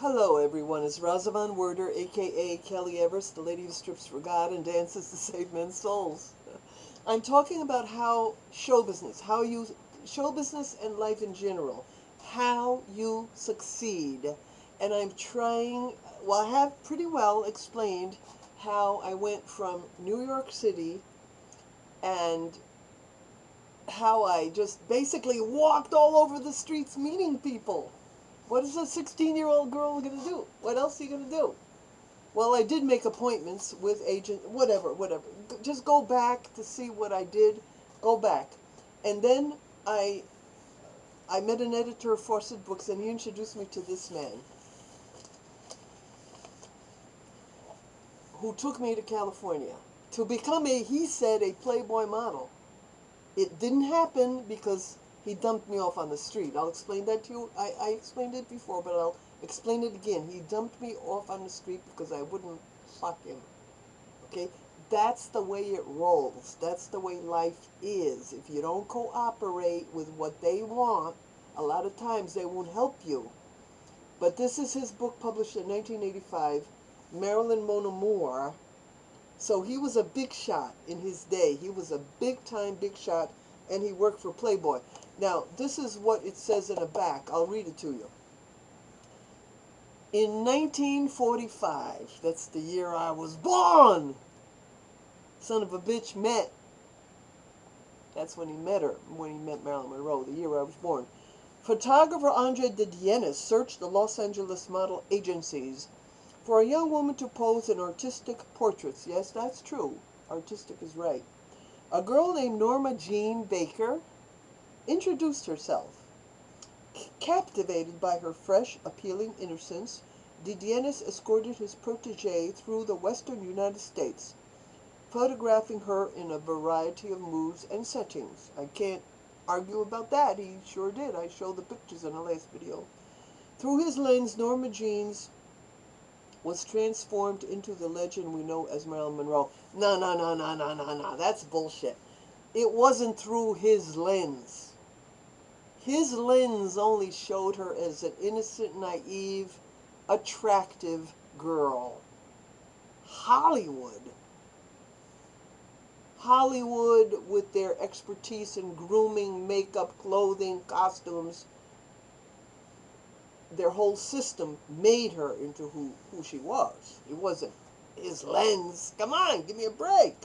Hello everyone, it's Rosamond Werder, aka Kelly Everest, the lady who strips for God and dances to save men's souls. I'm talking about how show business and life in general, how you succeed. And I'm trying, well, I have pretty well explained how I went from New York City and how I just basically walked all over the streets meeting people. What is a 16-year-old girl going to do? What else are you going to do? Well, I did make appointments with agent, whatever. Just go back to see what I did. Go back. And then I met an editor of Fawcett Books, and he introduced me to this man who took me to California to become he said, a Playboy model. It didn't happen because he dumped me off on the street. I'll explain that to you. I explained it before, but I'll explain it again. He dumped me off on the street because I wouldn't fuck him. Okay? That's the way it rolls. That's the way life is. If you don't cooperate with what they want, a lot of times they won't help you. But this is his book published in 1985, Marilyn Monroe. So he was a big shot in his day. He was a big-time big shot, and he worked for Playboy. Now, this is what it says in the back. I'll read it to you. In 1945, that's the year I was born, son of a bitch met. That's when he met her, when he met Marilyn Monroe, the year I was born. Photographer Andre de Dienes searched the Los Angeles model agencies for a young woman to pose in artistic portraits. Yes, that's true. Artistic is right. A girl named Norma Jean Baker introduced herself. Captivated by her fresh, appealing innocence, de Dienes escorted his protégée through the western United States, photographing her in a variety of moods and settings. I can't argue about that. He sure did. I showed the pictures in the last video. Through his lens, Norma Jean's was transformed into the legend we know as Marilyn Monroe. No. That's bullshit. It wasn't through his lens. His lens only showed her as an innocent, naive, attractive girl. Hollywood with their expertise in grooming, makeup, clothing, costumes, their whole system made her into who she was. It wasn't his lens. Come on, give me a break.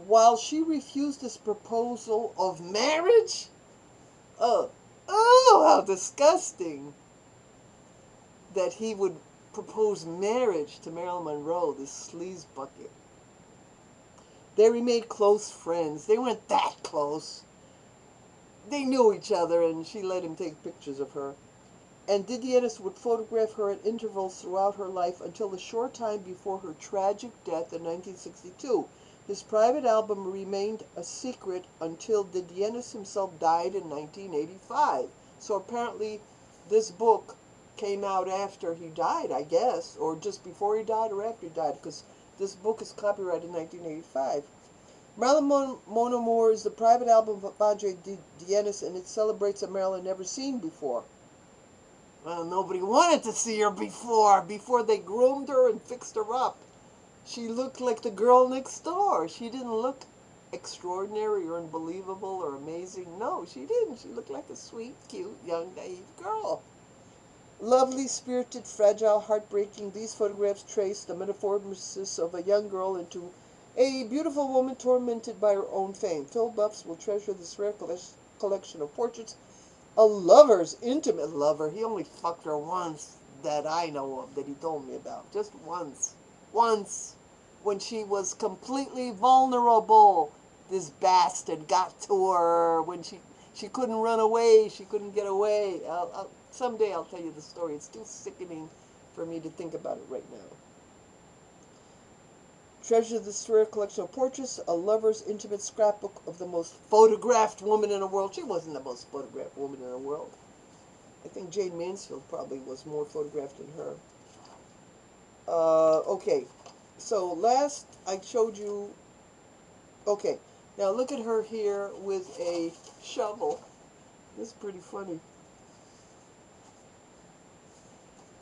While she refused his proposal of marriage, oh, how disgusting that he would propose marriage to Marilyn Monroe, this sleaze bucket. They remained close friends. They weren't that close. They knew each other, and she let him take pictures of her. And de Dienes would photograph her at intervals throughout her life until a short time before her tragic death in 1962. His private album remained a secret until de Dienes himself died in 1985. So apparently this book came out after he died, I guess, or just before he died or after he died, because this book is copyrighted in 1985. Marilyn Monroe is the private album of Andre de Dienes, and it celebrates a Marilyn never seen before. Well, nobody wanted to see her before they groomed her and fixed her up. She looked like the girl next door. She didn't look extraordinary or unbelievable or amazing. No, she didn't. She looked like a sweet, cute, young, naive girl. Lovely, spirited, fragile, heartbreaking, these photographs trace the metamorphosis of a young girl into a beautiful woman tormented by her own fame. Phil Buffs will treasure this rare collection of portraits. A lover's intimate lover. He only fucked her once that I know of, that he told me about. Just once. Once, when she was completely vulnerable, this bastard got to her when she couldn't run away, she couldn't get away. Someday I'll tell you the story. It's too sickening for me to think about it right now. Treasure this rare collection of portraits, a lover's intimate scrapbook of the most photographed woman in the world. She wasn't the most photographed woman in the world. I think Jane Mansfield probably was more photographed than her. Okay, so last I showed you, okay, now look at her here with a shovel. This is pretty funny.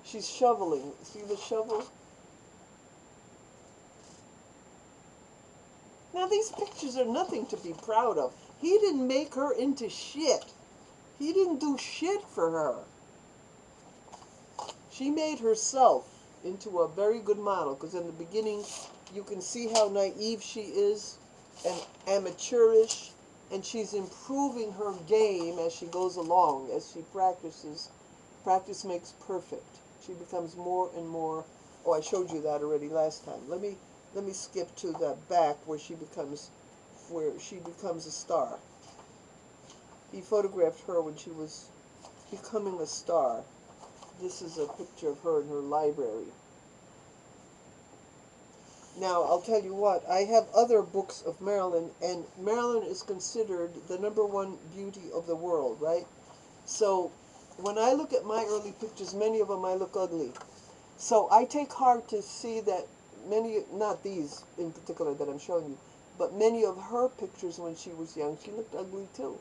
She's shoveling. See the shovel? Now these pictures are nothing to be proud of. He didn't make her into shit. He didn't do shit for her. She made herself into a very good model, because in the beginning you can see how naive she is and amateurish, and she's improving her game as she goes along, as she practices. Practice makes perfect. She becomes more and more. Oh, I showed you that already last time. Let me skip to the back where she becomes a star. He photographed her when she was becoming a star. This is a picture of her in her library. Now, I'll tell you what, I have other books of Marilyn, and Marilyn is considered the #1 beauty of the world, right? So, when I look at my early pictures, many of them I look ugly. So I take heart to see that many, not these in particular that I'm showing you, but many of her pictures when she was young, she looked ugly too.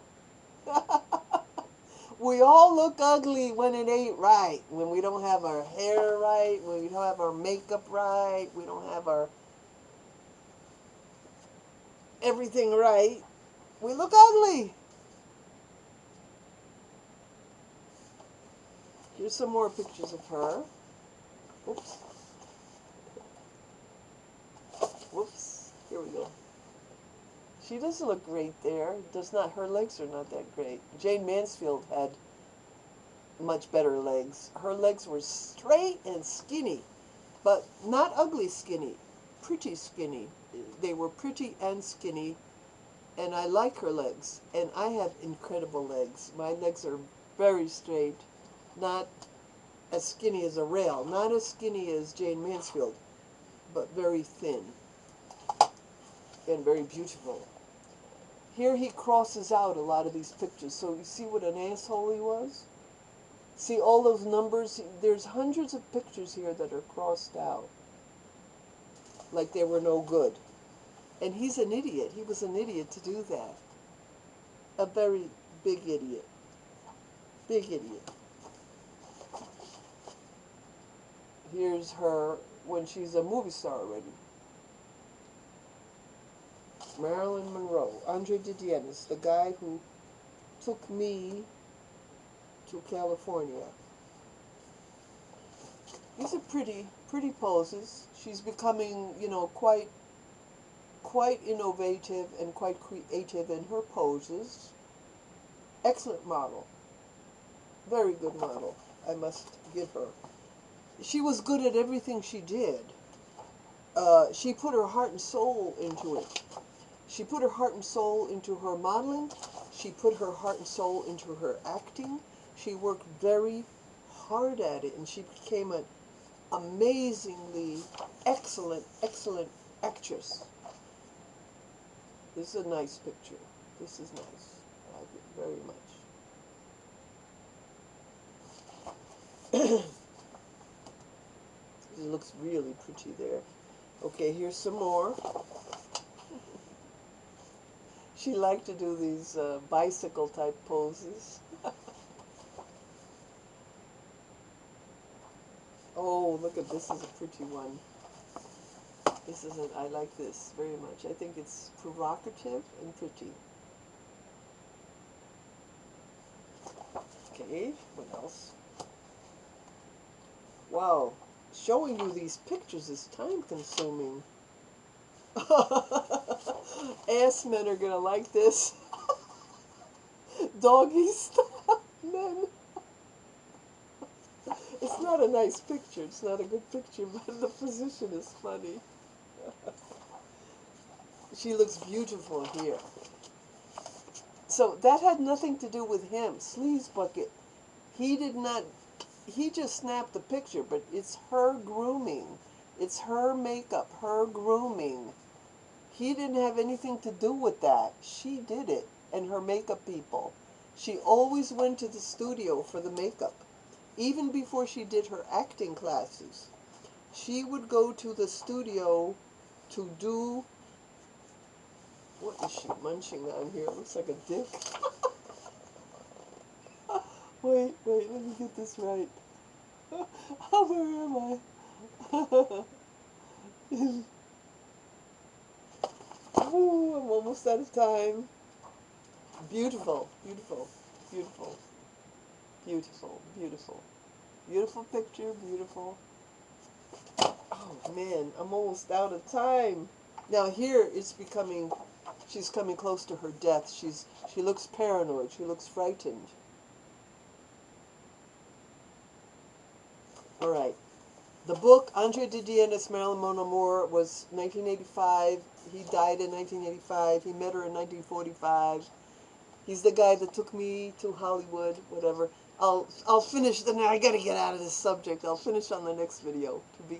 We all look ugly when it ain't right, when we don't have our hair right, when we don't have our makeup right, we don't have our everything right. We look ugly. Here's some more pictures of her. Oops. Whoops. Here we go. She doesn't look great there. Does not. Her legs are not that great. Jane Mansfield had much better legs. Her legs were straight and skinny, but not ugly skinny. Pretty skinny. They were pretty and skinny, and I like her legs. And I have incredible legs. My legs are very straight, not as skinny as a rail, not as skinny as Jane Mansfield, but very thin and very beautiful. Here he crosses out a lot of these pictures, so you see what an asshole he was? See all those numbers? There's hundreds of pictures here that are crossed out, like they were no good. And he's an idiot. He was an idiot to do that. A very big idiot. Big idiot. Here's her when she's a movie star already. Marilyn Monroe. Andre de Dienes, the guy who took me to California. These are pretty poses. She's becoming, you know, quite innovative and quite creative in her poses. Excellent model. Very good model, I must give her. She was good at everything she did. She put her heart and soul into it. She put her heart and soul into her modeling. She put her heart and soul into her acting. She worked very hard at it, and she became an amazingly excellent actress. This is a nice picture. This is nice. I like it very much. It looks really pretty there. Okay, here's some more. She liked to do these bicycle type poses. Oh, look at this, is a pretty one. This is I like this very much. I think it's provocative and pretty. Okay, what else? Wow, showing you these pictures is time consuming. Ass men are gonna like this. Doggy style men. It's not a nice picture. It's not a good picture, but the position is funny. She looks beautiful here. So that had nothing to do with him. SLEAZEBAG, he did not, he just snapped the picture, but it's her grooming. It's her makeup, her grooming. He didn't have anything to do with that. She did it, and her makeup people. She always went to the studio for the makeup. Even before she did her acting classes, she would go to the studio to do, what is she munching on here? It looks like a dick. Wait, let me get this right. Oh, where am I? Ooh, I'm almost out of time. Beautiful, beautiful, beautiful, beautiful, beautiful. Beautiful picture, beautiful. Oh man, I'm almost out of time. Now here it's becoming, she's coming close to her death. She looks paranoid. She looks frightened. All right. The book, Andre de Dienes, Marilyn Monroe, was 1985. He died in 1985. He met her in 1945. He's the guy that took me to Hollywood, whatever. I'll finish, then I gotta get out of this subject. I'll finish on the next video, to be